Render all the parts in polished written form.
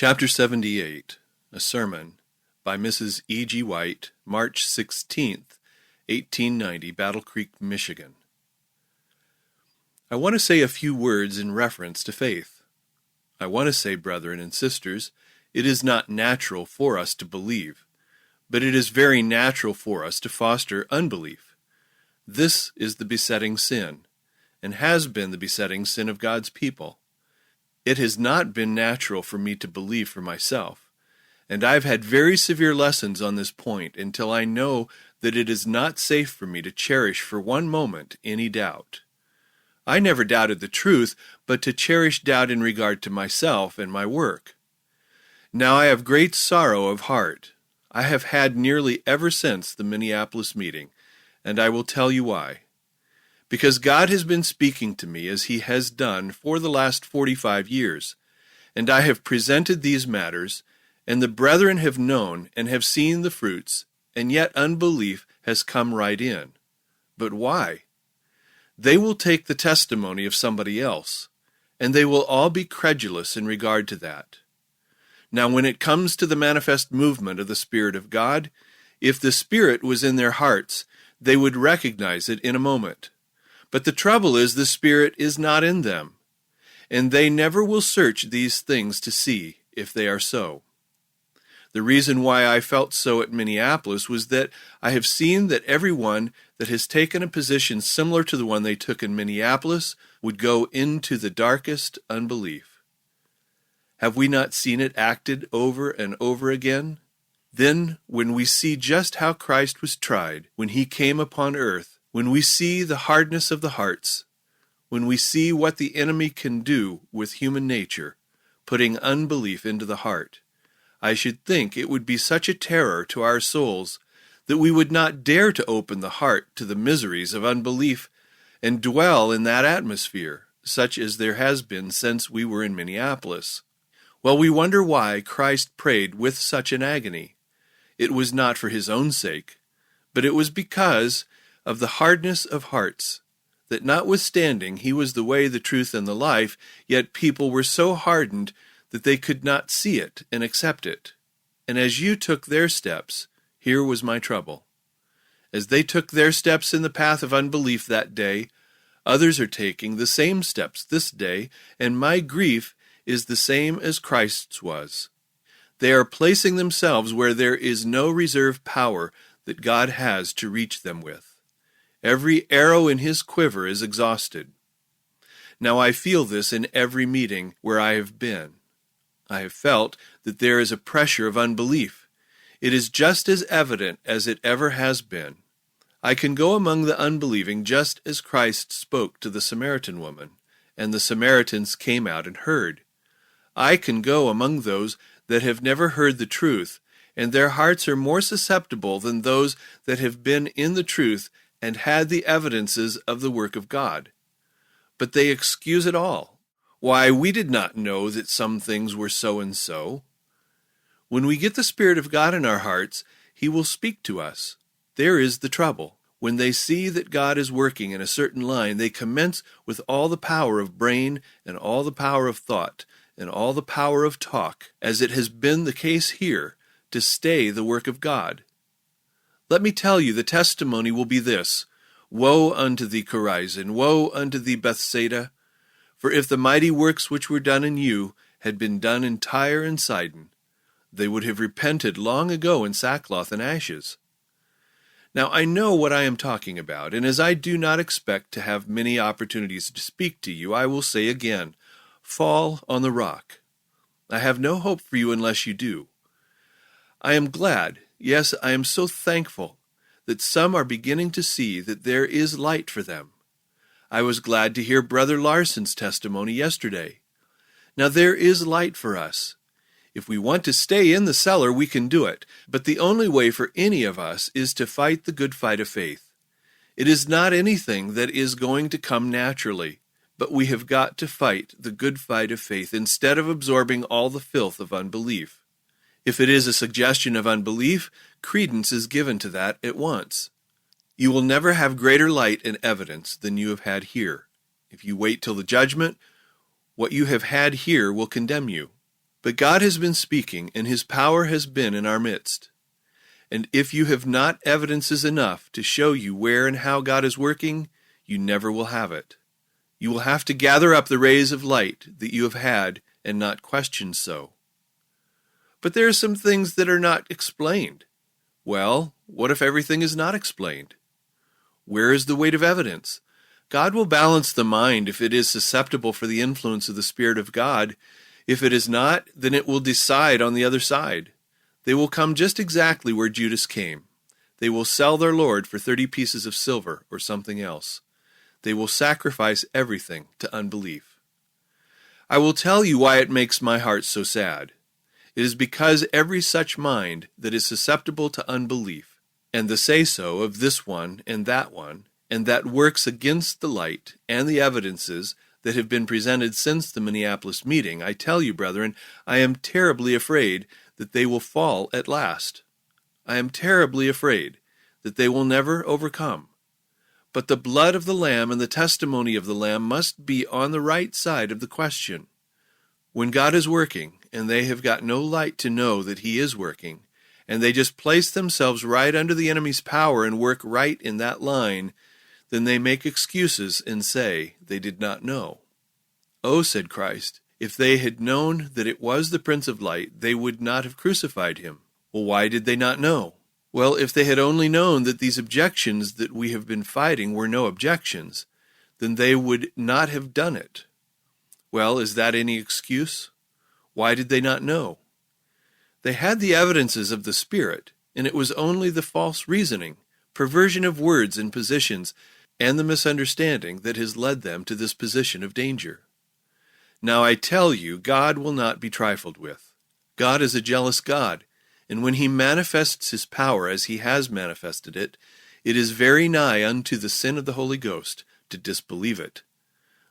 Chapter 78, a sermon by Mrs. E. G. White, March 16th, 1890, Battle Creek, Michigan. I want to say a few words in reference to faith. I want to say, brethren and sisters, it is not natural for us to believe, but it is very natural for us to foster unbelief. This is the besetting sin, and has been the besetting sin of God's people. It has not been natural for me to believe for myself, and I've had very severe lessons on this point until I know that it is not safe for me to cherish for one moment any doubt. I never doubted the truth, but to cherish doubt in regard to myself and my work. Now I have great sorrow of heart. I have had nearly ever since the Minneapolis meeting, and I will tell you why. Because God has been speaking to me as He has done for the last 45 years, and I have presented these matters, and the brethren have known and have seen the fruits, and yet unbelief has come right in. But why? They will take the testimony of somebody else, and they will all be credulous in regard to that. Now when it comes to the manifest movement of the Spirit of God, if the Spirit was in their hearts, they would recognize it in a moment. But the trouble is the Spirit is not in them, and they never will search these things to see if they are so. The reason why I felt so at Minneapolis was that I have seen that everyone that has taken a position similar to the one they took in Minneapolis would go into the darkest unbelief. Have we not seen it acted over and over again? Then, when we see just how Christ was tried, when He came upon earth, when we see the hardness of the hearts, when we see what the enemy can do with human nature, putting unbelief into the heart, I should think it would be such a terror to our souls that we would not dare to open the heart to the miseries of unbelief and dwell in that atmosphere, such as there has been since we were in Minneapolis. Well, we wonder why Christ prayed with such an agony. It was not for His own sake, but it was because of the hardness of hearts, that notwithstanding He was the way, the truth, and the life, yet people were so hardened that they could not see it and accept it. And as you took their steps, here was my trouble. As they took their steps in the path of unbelief that day, others are taking the same steps this day, and my grief is the same as Christ's was. They are placing themselves where there is no reserve power that God has to reach them with. Every arrow in His quiver is exhausted. Now I feel this in every meeting where I have been. I have felt that there is a pressure of unbelief. It is just as evident as it ever has been. I can go among the unbelieving just as Christ spoke to the Samaritan woman, and the Samaritans came out and heard. I can go among those that have never heard the truth, and their hearts are more susceptible than those that have been in the truth and had the evidences of the work of God. But they excuse it all. Why, we did not know that some things were so and so. When we get the Spirit of God in our hearts, He will speak to us. There is the trouble. When they see that God is working in a certain line, they commence with all the power of brain and all the power of thought and all the power of talk, as it has been the case here, to stay the work of God. Let me tell you, the testimony will be this: Woe unto thee, Chorazin! Woe unto thee, Bethsaida! For if the mighty works which were done in you had been done in Tyre and Sidon, they would have repented long ago in sackcloth and ashes. Now I know what I am talking about, and as I do not expect to have many opportunities to speak to you, I will say again, fall on the rock. I have no hope for you unless you do. I am glad, yes, I am so thankful that some are beginning to see that there is light for them. I was glad to hear Brother Larson's testimony yesterday. Now there is light for us. If we want to stay in the cellar, we can do it, but the only way for any of us is to fight the good fight of faith. It is not anything that is going to come naturally, but we have got to fight the good fight of faith instead of absorbing all the filth of unbelief. If it is a suggestion of unbelief, credence is given to that at once. You will never have greater light and evidence than you have had here. If you wait till the judgment, what you have had here will condemn you. But God has been speaking, and his power has been in our midst. And if you have not evidences enough to show you where and how God is working, you never will have it. You will have to gather up the rays of light that you have had and not question so. But there are some things that are not explained. Well, what if everything is not explained? Where is the weight of evidence? God will balance the mind if it is susceptible for the influence of the Spirit of God. If it is not, then it will decide on the other side. They will come just exactly where Judas came. They will sell their Lord for 30 pieces of silver or something else. They will sacrifice everything to unbelief. I will tell you why it makes my heart so sad. It is because every such mind that is susceptible to unbelief, and the say-so of this one, and that works against the light and the evidences that have been presented since the Minneapolis meeting, I tell you, brethren, I am terribly afraid that they will fall at last. I am terribly afraid that they will never overcome. But the blood of the Lamb and the testimony of the Lamb must be on the right side of the question. When God is working, and they have got no light to know that he is working, and they just place themselves right under the enemy's power and work right in that line, then they make excuses and say they did not know. Oh, said Christ, if they had known that it was the Prince of Light, they would not have crucified him. Well, why did they not know? Well, if they had only known that these objections that we have been fighting were no objections, then they would not have done it. Well, is that any excuse? Why did they not know? They had the evidences of the Spirit, and it was only the false reasoning, perversion of words and positions, and the misunderstanding that has led them to this position of danger. Now I tell you, God will not be trifled with. God is a jealous God, and when he manifests his power as he has manifested it, it is very nigh unto the sin of the Holy Ghost to disbelieve it.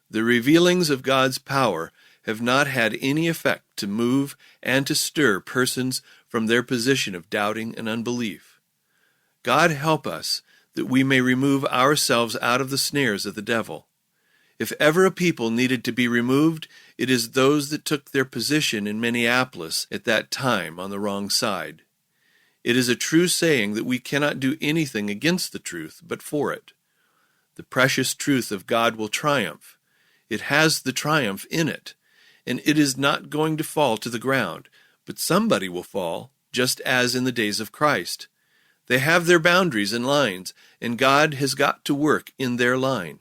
The revealings of God's power have not had any effect to move and to stir persons from their position of doubting and unbelief. God help us that we may remove ourselves out of the snares of the devil. If ever a people needed to be removed, it is those that took their position in Minneapolis at that time on the wrong side. It is a true saying that we cannot do anything against the truth, but for it. The precious truth of God will triumph. It has the triumph in it, and it is not going to fall to the ground, but somebody will fall, just as in the days of Christ. They have their boundaries and lines, and God has got to work in their line.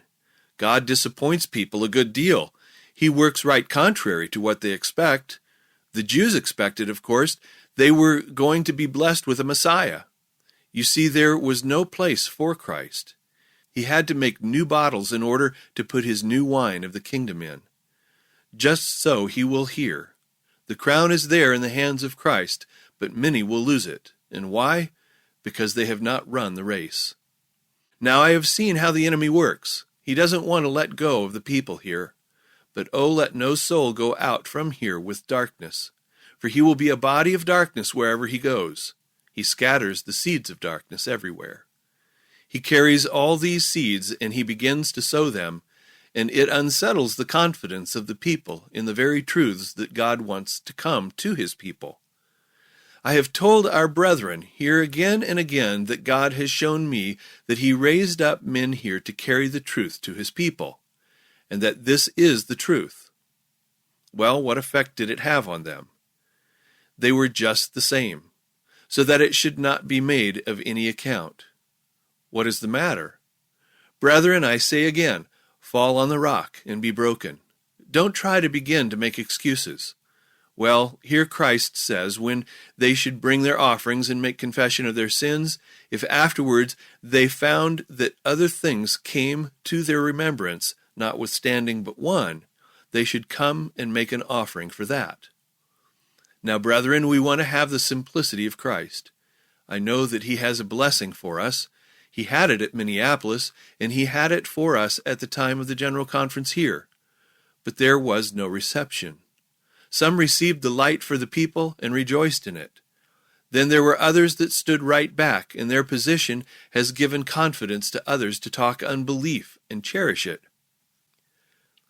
God disappoints people a good deal. He works right contrary to what they expect. The Jews expected, of course, they were going to be blessed with a Messiah. You see, there was no place for Christ. He had to make new bottles in order to put his new wine of the kingdom in. Just so he will here. The crown is there in the hands of Christ, but many will lose it. And why? Because they have not run the race. Now I have seen how the enemy works. He doesn't want to let go of the people here. But oh, let no soul go out from here with darkness, for he will be a body of darkness wherever he goes. He scatters the seeds of darkness everywhere. He carries all these seeds, and he begins to sow them, and it unsettles the confidence of the people in the very truths that God wants to come to his people. I have told our brethren here again and again that God has shown me that he raised up men here to carry the truth to his people, and that this is the truth. Well, what effect did it have on them? They were just the same, so that it should not be made of any account. What is the matter? Brethren, I say again, fall on the rock and be broken. Don't try to begin to make excuses. Well, here Christ says when they should bring their offerings and make confession of their sins, if afterwards they found that other things came to their remembrance, notwithstanding but one, they should come and make an offering for that. Now, brethren, we want to have the simplicity of Christ. I know that he has a blessing for us. He had it at Minneapolis, and he had it for us at the time of the General Conference here. But there was no reception. Some received the light for the people and rejoiced in it. Then there were others that stood right back, and their position has given confidence to others to talk unbelief and cherish it.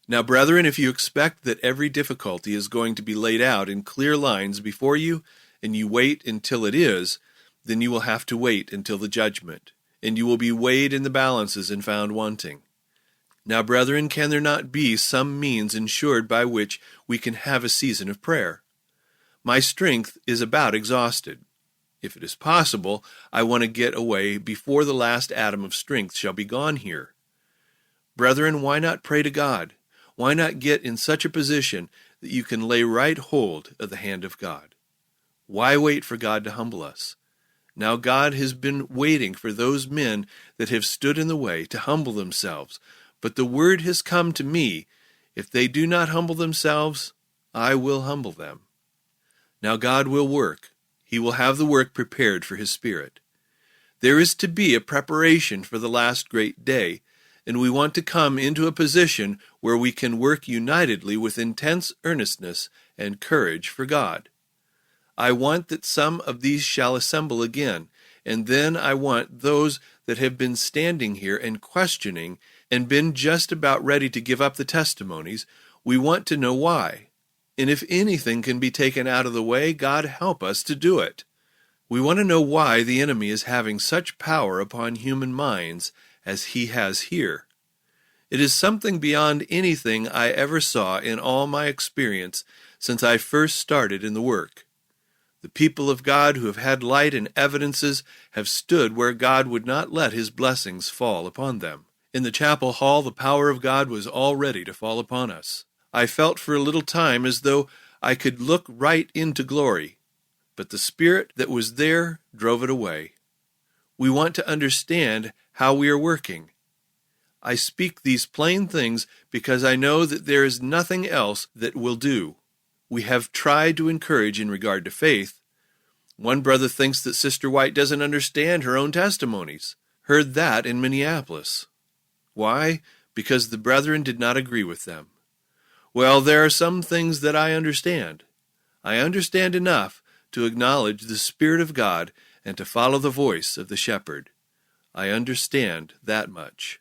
Now, brethren, if you expect that every difficulty is going to be laid out in clear lines before you, and you wait until it is, then you will have to wait until the judgment, and you will be weighed in the balances and found wanting. Now, brethren, can there not be some means ensured by which we can have a season of prayer? My strength is about exhausted. If it is possible, I want to get away before the last atom of strength shall be gone here. Brethren, why not pray to God? Why not get in such a position that you can lay right hold of the hand of God? Why wait for God to humble us? Now God has been waiting for those men that have stood in the way to humble themselves. But the word has come to me, if they do not humble themselves, I will humble them. Now God will work. He will have the work prepared for his Spirit. There is to be a preparation for the last great day, and we want to come into a position where we can work unitedly with intense earnestness and courage for God. I want that some of these shall assemble again, and then I want those that have been standing here and questioning and been just about ready to give up the testimonies, we want to know why. And if anything can be taken out of the way, God help us to do it. We want to know why the enemy is having such power upon human minds as he has here. It is something beyond anything I ever saw in all my experience since I first started in the work. The people of God who have had light and evidences have stood where God would not let his blessings fall upon them. In the chapel hall, the power of God was all ready to fall upon us. I felt for a little time as though I could look right into glory, but the Spirit that was there drove it away. We want to understand how we are working. I speak these plain things because I know that there is nothing else that will do. We have tried to encourage in regard to faith. One brother thinks that Sister White doesn't understand her own testimonies. Heard that in Minneapolis. Why? Because the brethren did not agree with them. Well, there are some things that I understand. I understand enough to acknowledge the Spirit of God and to follow the voice of the shepherd. I understand that much.